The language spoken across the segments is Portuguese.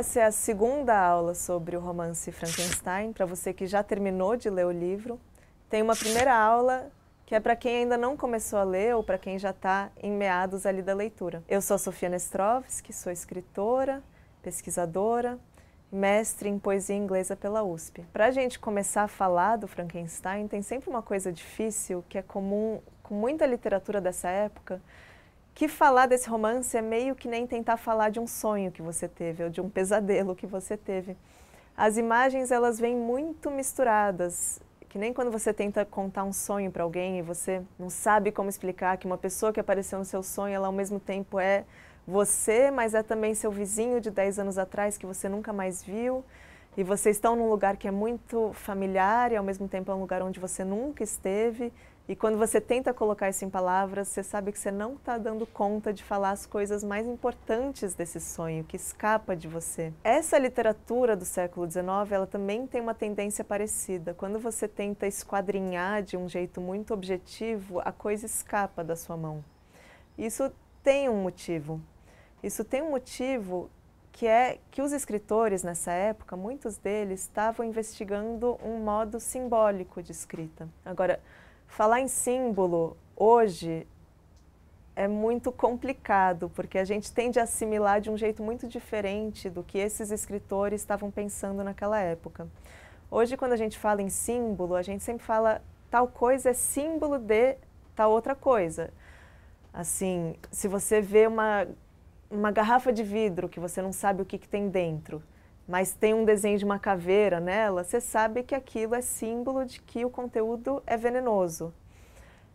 Essa é a segunda aula sobre o romance Frankenstein, para você que já terminou de ler o livro. Tem uma primeira aula que é para quem ainda não começou a ler ou para quem já está em meados ali da leitura. Eu sou a Sofia Nestrovski, sou escritora, pesquisadora, mestre em poesia inglesa pela USP. Para a gente começar a falar do Frankenstein, tem sempre uma coisa difícil que é comum com muita literatura dessa época, que falar desse romance é meio que nem tentar falar de um sonho que você teve ou de um pesadelo que você teve. As imagens, elas vêm muito misturadas, que nem quando você tenta contar um sonho para alguém e você não sabe como explicar que uma pessoa que apareceu no seu sonho, ela ao mesmo tempo é você, mas é também seu vizinho de 10 anos atrás que você nunca mais viu, e vocês estão num lugar que é muito familiar e ao mesmo tempo é um lugar onde você nunca esteve. E quando você tenta colocar isso em palavras, você sabe que você não está dando conta de falar as coisas mais importantes desse sonho, que escapa de você. Essa literatura do século XIX, ela também tem uma tendência parecida. Quando você tenta esquadrinhar de um jeito muito objetivo, a coisa escapa da sua mão. Isso tem um motivo. Isso tem um motivo que é que os escritores nessa época, muitos deles, estavam investigando um modo simbólico de escrita. Agora, falar em símbolo hoje é muito complicado, porque a gente tende a assimilar de um jeito muito diferente do que esses escritores estavam pensando naquela época. Hoje, quando a gente fala em símbolo, a gente sempre fala tal coisa é símbolo de tal outra coisa. Assim, se você vê uma garrafa de vidro que você não sabe o que tem dentro, mas tem um desenho de uma caveira nela, você sabe que aquilo é símbolo de que o conteúdo é venenoso.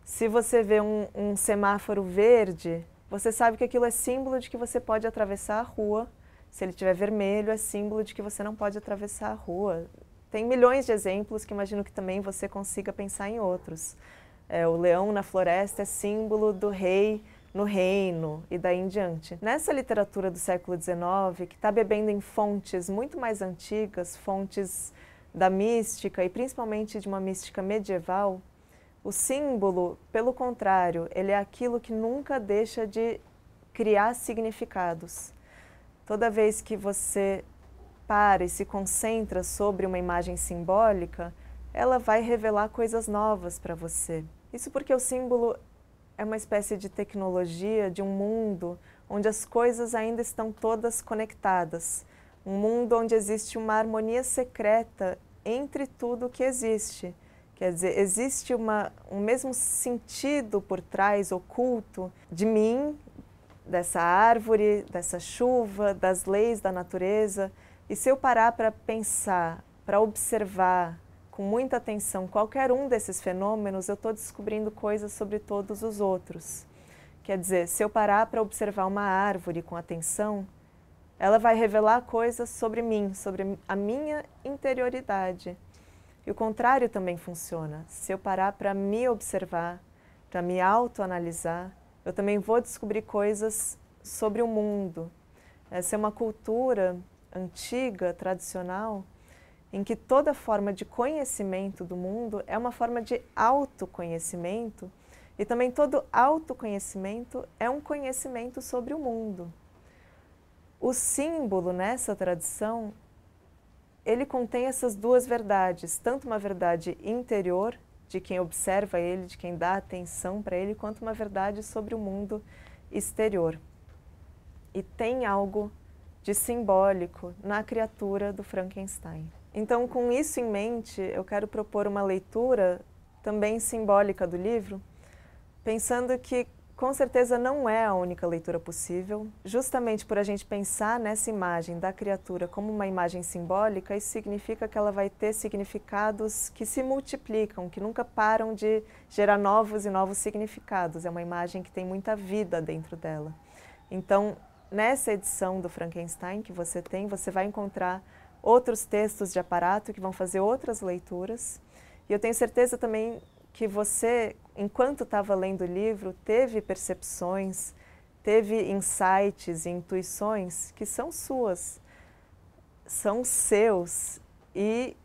Se você vê um semáforo verde, você sabe que aquilo é símbolo de que você pode atravessar a rua. Se ele estiver vermelho, é símbolo de que você não pode atravessar a rua. Tem milhões de exemplos que imagino que também você consiga pensar em outros. O leão na floresta é símbolo do rei no reino e daí em diante. Nessa literatura do século XIX, que está bebendo em fontes muito mais antigas, fontes da mística e principalmente de uma mística medieval, o símbolo, pelo contrário, ele é aquilo que nunca deixa de criar significados. Toda vez que você para e se concentra sobre uma imagem simbólica, ela vai revelar coisas novas para você. Isso porque o símbolo é uma espécie de tecnologia de um mundo onde as coisas ainda estão todas conectadas. Um mundo onde existe uma harmonia secreta entre tudo que existe. Quer dizer, existe um mesmo sentido por trás, oculto, de mim, dessa árvore, dessa chuva, das leis da natureza. E se eu parar para pensar, para observar, com muita atenção qualquer um desses fenômenos, eu estou descobrindo coisas sobre todos os outros. Quer dizer, se eu parar para observar uma árvore com atenção, ela vai revelar coisas sobre mim, sobre a minha interioridade. E o contrário também funciona. Se eu parar para me observar, para me autoanalisar, eu também vou descobrir coisas sobre o mundo. Essa é uma cultura antiga, tradicional, em que toda forma de conhecimento do mundo é uma forma de autoconhecimento, e também todo autoconhecimento é um conhecimento sobre o mundo. O símbolo nessa tradição, ele contém essas duas verdades, tanto uma verdade interior, de quem observa ele, de quem dá atenção para ele, quanto uma verdade sobre o mundo exterior. E tem algo de simbólico na criatura do Frankenstein. Então, com isso em mente, eu quero propor uma leitura também simbólica do livro, pensando que, com certeza, não é a única leitura possível. Justamente por a gente pensar nessa imagem da criatura como uma imagem simbólica, isso significa que ela vai ter significados que se multiplicam, que nunca param de gerar novos e novos significados. É uma imagem que tem muita vida dentro dela. Então, nessa edição do Frankenstein que você tem, você vai encontrar outros textos de aparato que vão fazer outras leituras. E eu tenho certeza também que você, enquanto estava lendo o livro, teve percepções, teve insights e intuições que são suas, são seus, e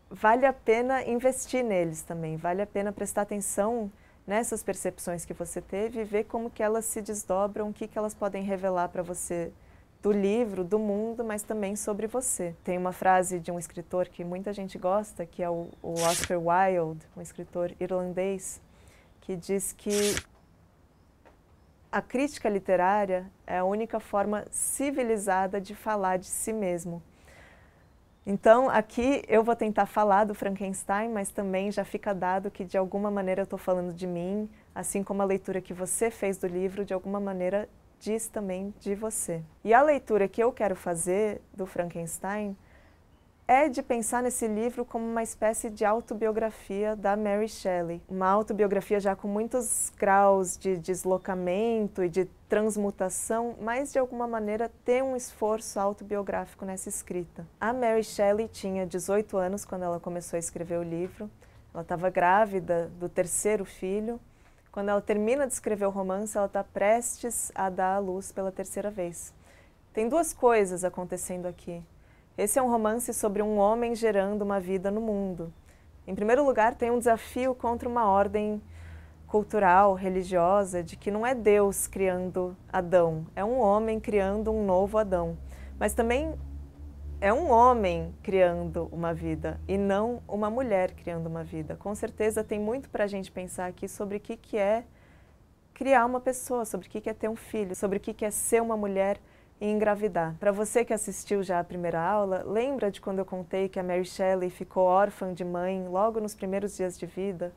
vale a pena investir neles também, vale a pena prestar atenção nessas percepções que você teve e ver como que elas se desdobram, o que elas podem revelar para você do livro, do mundo, mas também sobre você. Tem uma frase de um escritor que muita gente gosta, que é o Oscar Wilde, um escritor irlandês, que diz que a crítica literária é a única forma civilizada de falar de si mesmo. Então, aqui eu vou tentar falar do Frankenstein, mas também já fica dado que de alguma maneira eu estou falando de mim, assim como a leitura que você fez do livro, de alguma maneira diz também de você. E a leitura que eu quero fazer do Frankenstein é de pensar nesse livro como uma espécie de autobiografia da Mary Shelley. Uma autobiografia já com muitos graus de deslocamento e de transmutação, mas de alguma maneira tem um esforço autobiográfico nessa escrita. A Mary Shelley tinha 18 anos quando ela começou a escrever o livro. Ela estava grávida do terceiro filho. Quando ela termina de escrever o romance, ela está prestes a dar à luz pela terceira vez. Tem duas coisas acontecendo aqui. Esse é um romance sobre um homem gerando uma vida no mundo. Em primeiro lugar, tem um desafio contra uma ordem cultural, religiosa, de que não é Deus criando Adão, é um homem criando um novo Adão. Mas também é um homem criando uma vida e não uma mulher criando uma vida. Com certeza tem muito para a gente pensar aqui sobre o que é criar uma pessoa, sobre o que é ter um filho, sobre o que é ser uma mulher e engravidar. Para você que assistiu já a primeira aula, lembra de quando eu contei que a Mary Shelley ficou órfã de mãe logo nos primeiros dias de vida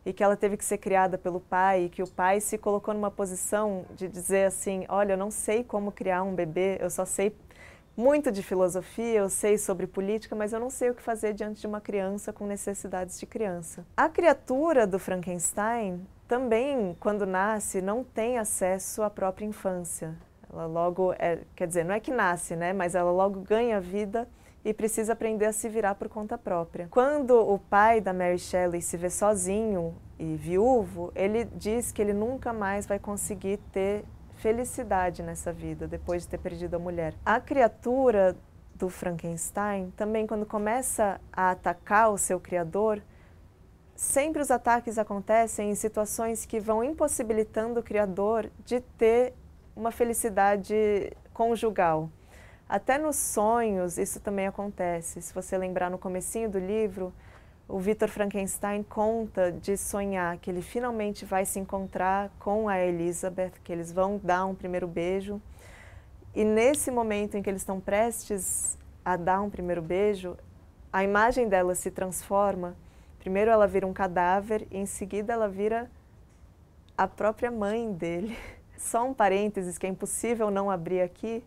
e que ela teve que ser criada pelo pai e que o pai se colocou numa posição de dizer assim, olha, eu não sei como criar um bebê, eu só sei muito de filosofia, eu sei sobre política, mas eu não sei o que fazer diante de uma criança com necessidades de criança. A criatura do Frankenstein também, quando nasce, não tem acesso à própria infância. Ela logo, quer dizer, não é que nasce, né? Mas ela logo ganha vida e precisa aprender a se virar por conta própria. Quando o pai da Mary Shelley se vê sozinho e viúvo, ele diz que ele nunca mais vai conseguir ter felicidade nessa vida, depois de ter perdido a mulher. A criatura do Frankenstein, também quando começa a atacar o seu criador, sempre os ataques acontecem em situações que vão impossibilitando o criador de ter uma felicidade conjugal. Até nos sonhos isso também acontece. Se você lembrar no comecinho do livro, o Victor Frankenstein conta de sonhar que ele finalmente vai se encontrar com a Elizabeth, que eles vão dar um primeiro beijo. E nesse momento em que eles estão prestes a dar um primeiro beijo, a imagem dela se transforma. Primeiro ela vira um cadáver e em seguida ela vira a própria mãe dele. Só um parênteses que é impossível não abrir aqui,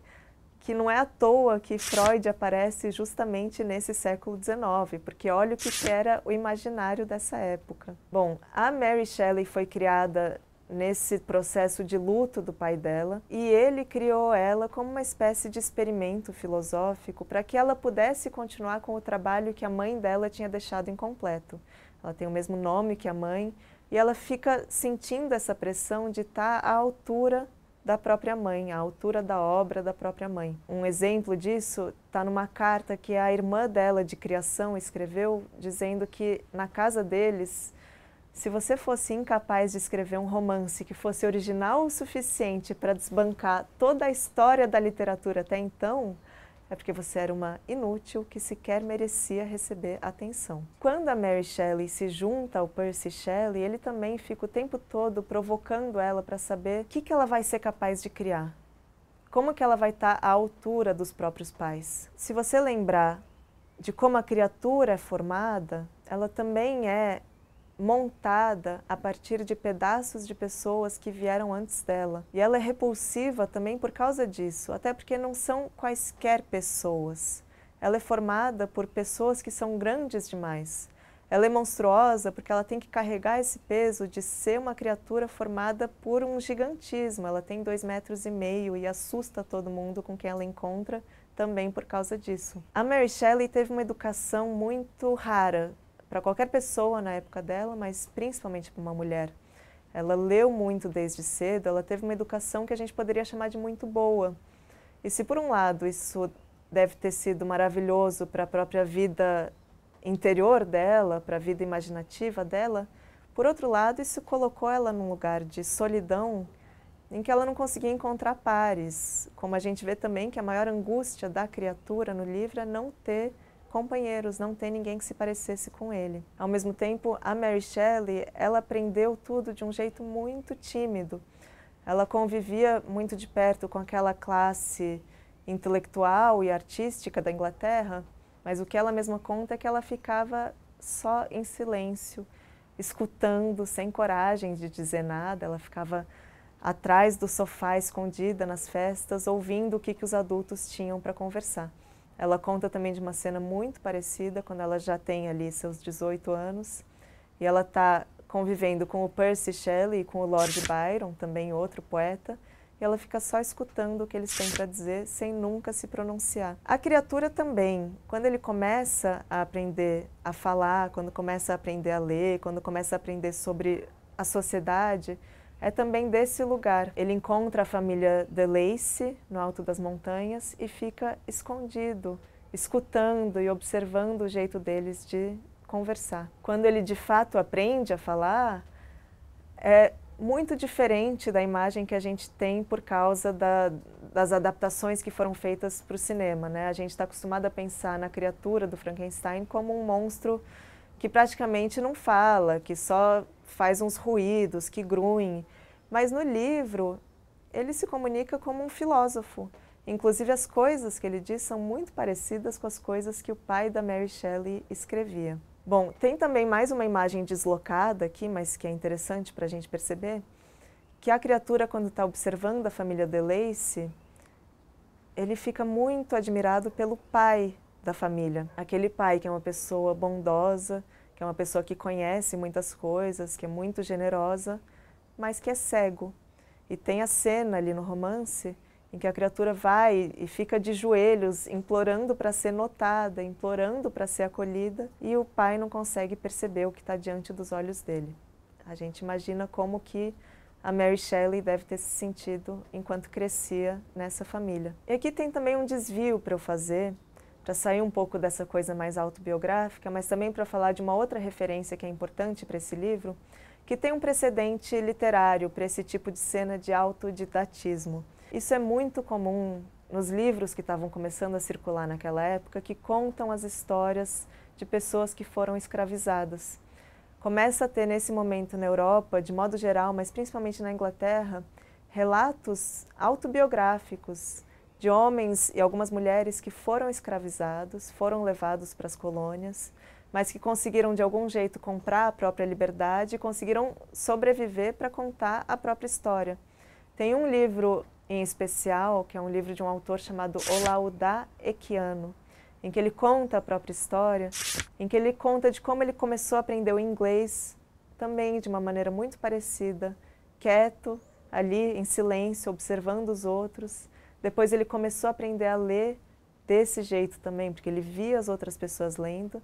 que não é à toa que Freud aparece justamente nesse século XIX, porque olha o que era o imaginário dessa época. Bom, a Mary Shelley foi criada nesse processo de luto do pai dela e ele criou ela como uma espécie de experimento filosófico para que ela pudesse continuar com o trabalho que a mãe dela tinha deixado incompleto. Ela tem o mesmo nome que a mãe e ela fica sentindo essa pressão de estar à altura da própria mãe, à altura da obra da própria mãe. Um exemplo disso está numa carta que a irmã dela de criação escreveu, dizendo que na casa deles, se você fosse incapaz de escrever um romance que fosse original o suficiente para desbancar toda a história da literatura até então, é porque você era uma inútil que sequer merecia receber atenção. Quando a Mary Shelley se junta ao Percy Shelley, ele também fica o tempo todo provocando ela para saber o que ela vai ser capaz de criar. Como que ela vai estar à altura dos próprios pais. Se você lembrar de como a criatura é formada, ela também é montada a partir de pedaços de pessoas que vieram antes dela. E ela é repulsiva também por causa disso, até porque não são quaisquer pessoas. Ela é formada por pessoas que são grandes demais. Ela é monstruosa porque ela tem que carregar esse peso de ser uma criatura formada por um gigantismo. Ela tem 2,5 metros e assusta todo mundo com quem ela encontra também por causa disso. A Mary Shelley teve uma educação muito rara para qualquer pessoa na época dela, mas principalmente para uma mulher. Ela leu muito desde cedo, ela teve uma educação que a gente poderia chamar de muito boa. E se por um lado isso deve ter sido maravilhoso para a própria vida interior dela, para a vida imaginativa dela, por outro lado isso colocou ela num lugar de solidão em que ela não conseguia encontrar pares. Como a gente vê também que a maior angústia da criatura no livro é não ter companheiros, não ter ninguém que se parecesse com ele. Ao mesmo tempo, a Mary Shelley, ela aprendeu tudo de um jeito muito tímido. Ela convivia muito de perto com aquela classe intelectual e artística da Inglaterra, mas o que ela mesma conta é que ela ficava só em silêncio, escutando, sem coragem de dizer nada. Ela ficava atrás do sofá, escondida nas festas, ouvindo o que os adultos tinham para conversar. Ela conta também de uma cena muito parecida, quando ela já tem ali seus 18 anos, e ela está convivendo com o Percy Shelley e com o Lord Byron, também outro poeta, e ela fica só escutando o que eles têm para dizer, sem nunca se pronunciar. A criatura também, quando ele começa a aprender a falar, quando começa a aprender a ler, quando começa a aprender sobre a sociedade, é também desse lugar. Ele encontra a família de Lacey no alto das montanhas e fica escondido, escutando e observando o jeito deles de conversar. Quando ele de fato aprende a falar, é muito diferente da imagem que a gente tem por causa das adaptações que foram feitas para o cinema, né? A gente está acostumado a pensar na criatura do Frankenstein como um monstro que praticamente não fala, que só faz uns ruídos, que grunhe. Mas no livro, ele se comunica como um filósofo. Inclusive, as coisas que ele diz são muito parecidas com as coisas que o pai da Mary Shelley escrevia. Bom, tem também mais uma imagem deslocada aqui, mas que é interessante para a gente perceber, que a criatura, quando está observando a família de Lacey, ele fica muito admirado pelo pai da família. Aquele pai que é uma pessoa bondosa, que é uma pessoa que conhece muitas coisas, que é muito generosa, mas que é cego. E tem a cena ali no romance em que a criatura vai e fica de joelhos, implorando para ser notada, implorando para ser acolhida, e o pai não consegue perceber o que está diante dos olhos dele. A gente imagina como que a Mary Shelley deve ter se sentido enquanto crescia nessa família. E aqui tem também um desvio para eu fazer, para sair um pouco dessa coisa mais autobiográfica, mas também para falar de uma outra referência que é importante para esse livro, que tem um precedente literário para esse tipo de cena de autodidatismo. Isso é muito comum nos livros que estavam começando a circular naquela época, que contam as histórias de pessoas que foram escravizadas. Começa a ter nesse momento na Europa, de modo geral, mas principalmente na Inglaterra, relatos autobiográficos de homens e algumas mulheres que foram escravizados, foram levados para as colônias, mas que conseguiram de algum jeito comprar a própria liberdade e conseguiram sobreviver para contar a própria história. Tem um livro em especial, que é um livro de um autor chamado Olaudah Equiano, em que ele conta a própria história, em que ele conta de como ele começou a aprender o inglês, também de uma maneira muito parecida, quieto, ali em silêncio, observando os outros. Depois ele começou a aprender a ler desse jeito também, porque ele via as outras pessoas lendo,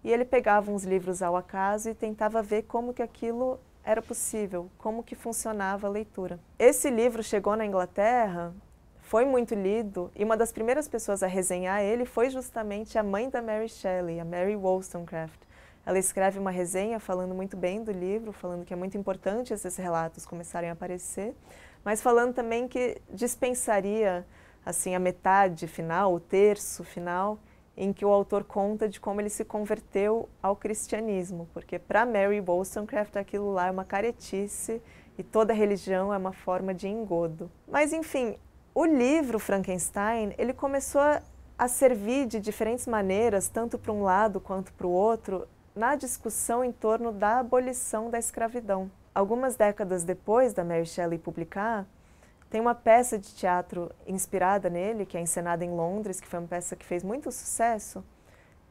e ele pegava uns livros ao acaso e tentava ver como que aquilo era possível, como que funcionava a leitura. Esse livro chegou na Inglaterra, foi muito lido, e uma das primeiras pessoas a resenhar ele foi justamente a mãe da Mary Shelley, a Mary Wollstonecraft. Ela escreve uma resenha falando muito bem do livro, falando que é muito importante esses relatos começarem a aparecer, mas falando também que dispensaria assim, a metade final, o terço final, em que o autor conta de como ele se converteu ao cristianismo, porque para Mary Wollstonecraft aquilo lá é uma caretice e toda religião é uma forma de engodo. Mas enfim, o livro Frankenstein, ele começou a servir de diferentes maneiras, tanto para um lado quanto para o outro, na discussão em torno da abolição da escravidão. Algumas décadas depois da Mary Shelley publicar, tem uma peça de teatro inspirada nele, que é encenada em Londres, que foi uma peça que fez muito sucesso,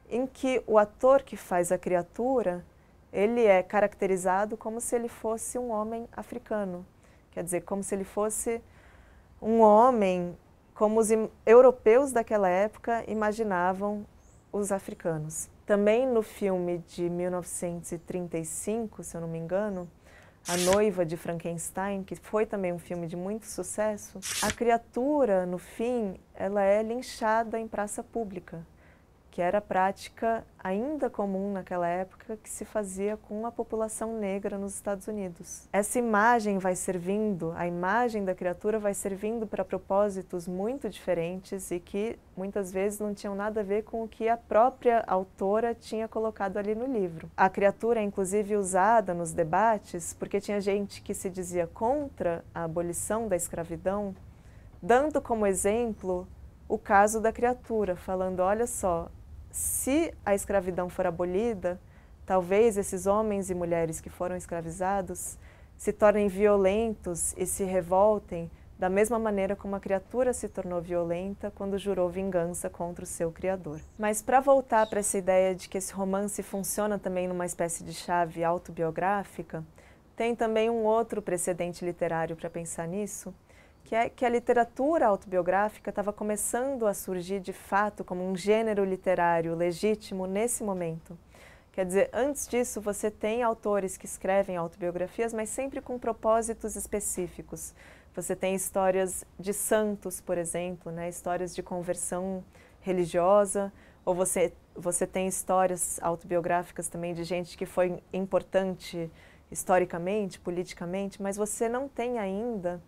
em que o ator que faz a criatura, ele é caracterizado como se ele fosse um homem africano. Quer dizer, como se ele fosse um homem como os europeus daquela época imaginavam os africanos. Também no filme de 1935, se eu não me engano, A Noiva de Frankenstein, que foi também um filme de muito sucesso, a criatura, no fim, ela é linchada em praça pública, que era a prática ainda comum naquela época que se fazia com a população negra nos Estados Unidos. Essa imagem vai servindo, a imagem da criatura vai servindo para propósitos muito diferentes e que muitas vezes não tinham nada a ver com o que a própria autora tinha colocado ali no livro. A criatura é inclusive usada nos debates porque tinha gente que se dizia contra a abolição da escravidão, dando como exemplo o caso da criatura, falando, olha só, se a escravidão for abolida, talvez esses homens e mulheres que foram escravizados se tornem violentos e se revoltem da mesma maneira como a criatura se tornou violenta quando jurou vingança contra o seu criador. Mas para voltar para essa ideia de que esse romance funciona também numa espécie de chave autobiográfica, tem também um outro precedente literário para pensar nisso, que é que a literatura autobiográfica estava começando a surgir de fato como um gênero literário legítimo nesse momento. Quer dizer, antes disso você tem autores que escrevem autobiografias, mas sempre com propósitos específicos. Você tem histórias de santos, por exemplo, né? Histórias de conversão religiosa, ou você tem histórias autobiográficas também de gente que foi importante historicamente, politicamente, mas você não tem ainda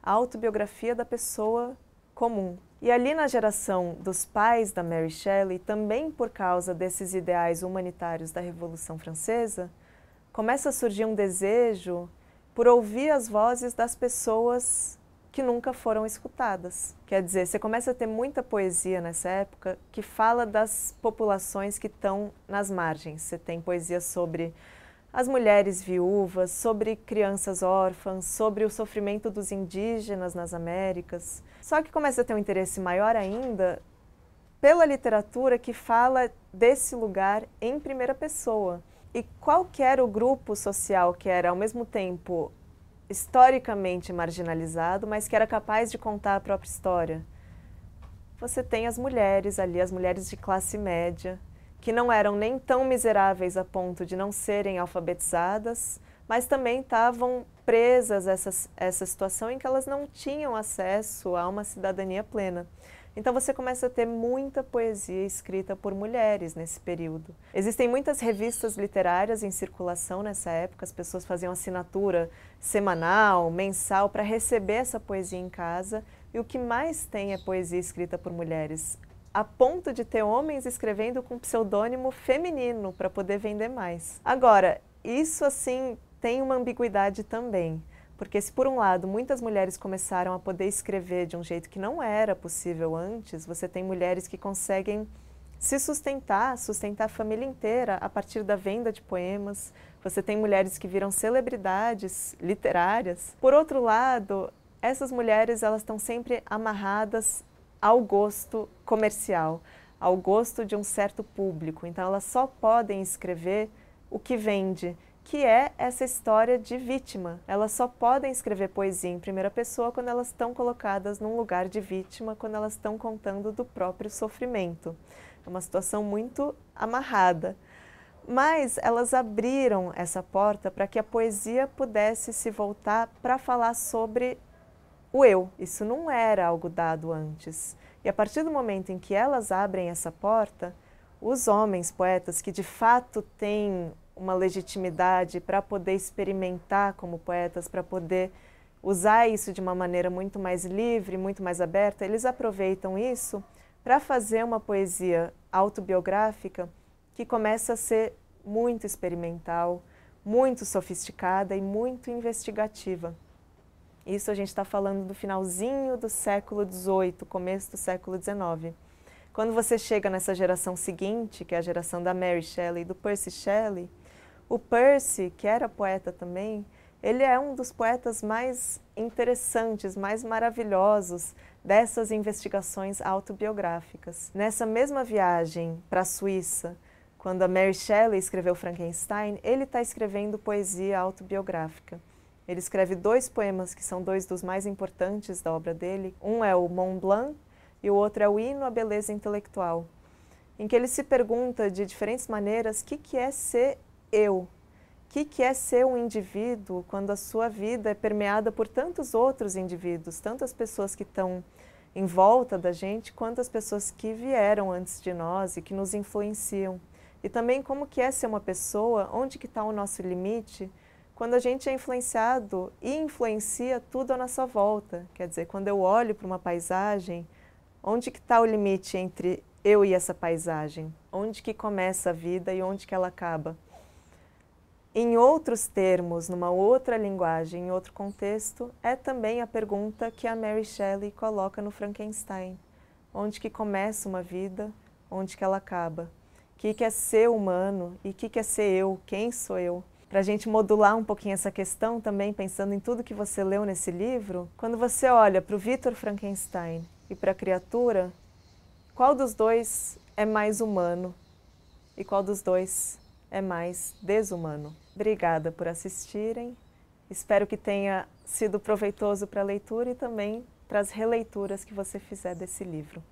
a autobiografia da pessoa comum. E ali na geração dos pais da Mary Shelley, também por causa desses ideais humanitários da Revolução Francesa, começa a surgir um desejo por ouvir as vozes das pessoas que nunca foram escutadas. Quer dizer, você começa a ter muita poesia nessa época que fala das populações que estão nas margens. Você tem poesia sobre as mulheres viúvas, sobre crianças órfãs, sobre o sofrimento dos indígenas nas Américas. Só que começa a ter um interesse maior ainda pela literatura que fala desse lugar em primeira pessoa. E qual que era o grupo social que era, ao mesmo tempo, historicamente marginalizado, mas que era capaz de contar a própria história? Você tem as mulheres ali, as mulheres de classe média, que não eram nem tão miseráveis a ponto de não serem alfabetizadas, mas também estavam presas a essa situação em que elas não tinham acesso a uma cidadania plena. Então você começa a ter muita poesia escrita por mulheres nesse período. Existem muitas revistas literárias em circulação nessa época, as pessoas faziam assinatura semanal, mensal, para receber essa poesia em casa, e o que mais tem é poesia escrita por mulheres, a ponto de ter homens escrevendo com pseudônimo feminino para poder vender mais. Agora, isso assim tem uma ambiguidade também, porque se por um lado muitas mulheres começaram a poder escrever de um jeito que não era possível antes, você tem mulheres que conseguem se sustentar a família inteira a partir da venda de poemas, você tem mulheres que viram celebridades literárias. Por outro lado, essas mulheres elas estão sempre amarradas ao gosto comercial, ao gosto de um certo público. Então elas só podem escrever o que vende, que é essa história de vítima. Elas só podem escrever poesia em primeira pessoa quando elas estão colocadas num lugar de vítima, quando elas estão contando do próprio sofrimento. É uma situação muito amarrada. Mas elas abriram essa porta para que a poesia pudesse se voltar para falar sobre o eu. Isso não era algo dado antes. E a partir do momento em que elas abrem essa porta, os homens poetas que de fato têm uma legitimidade para poder experimentar como poetas, para poder usar isso de uma maneira muito mais livre, muito mais aberta, eles aproveitam isso para fazer uma poesia autobiográfica que começa a ser muito experimental, muito sofisticada e muito investigativa. Isso a gente está falando do finalzinho do século XVIII, começo do século XIX. Quando você chega nessa geração seguinte, que é a geração da Mary Shelley e do Percy Shelley, o Percy, que era poeta também, ele é um dos poetas mais interessantes, mais maravilhosos dessas investigações autobiográficas. Nessa mesma viagem para a Suíça, quando a Mary Shelley escreveu Frankenstein, ele está escrevendo poesia autobiográfica. Ele escreve 2 poemas que são 2 dos mais importantes da obra dele. Um é o Mont Blanc e o outro é o Hino à Beleza Intelectual, em que ele se pergunta de diferentes maneiras o que é ser eu, o que é ser um indivíduo quando a sua vida é permeada por tantos outros indivíduos, tantas pessoas que estão em volta da gente, quanto as pessoas que vieram antes de nós e que nos influenciam. E também como que é ser uma pessoa, onde que está o nosso limite, quando a gente é influenciado e influencia tudo à nossa volta. Quer dizer, quando eu olho para uma paisagem, onde que está o limite entre eu e essa paisagem? Onde que começa a vida e onde que ela acaba? Em outros termos, numa outra linguagem, em outro contexto, é também a pergunta que a Mary Shelley coloca no Frankenstein. Onde que começa uma vida, onde que ela acaba? O que é ser humano e o que é ser eu? Quem sou eu? Para a gente modular um pouquinho essa questão também, pensando em tudo que você leu nesse livro, quando você olha para o Victor Frankenstein e para a criatura, qual dos dois é mais humano e qual dos dois é mais desumano? Obrigada por assistirem, espero que tenha sido proveitoso para a leitura e também para as releituras que você fizer desse livro.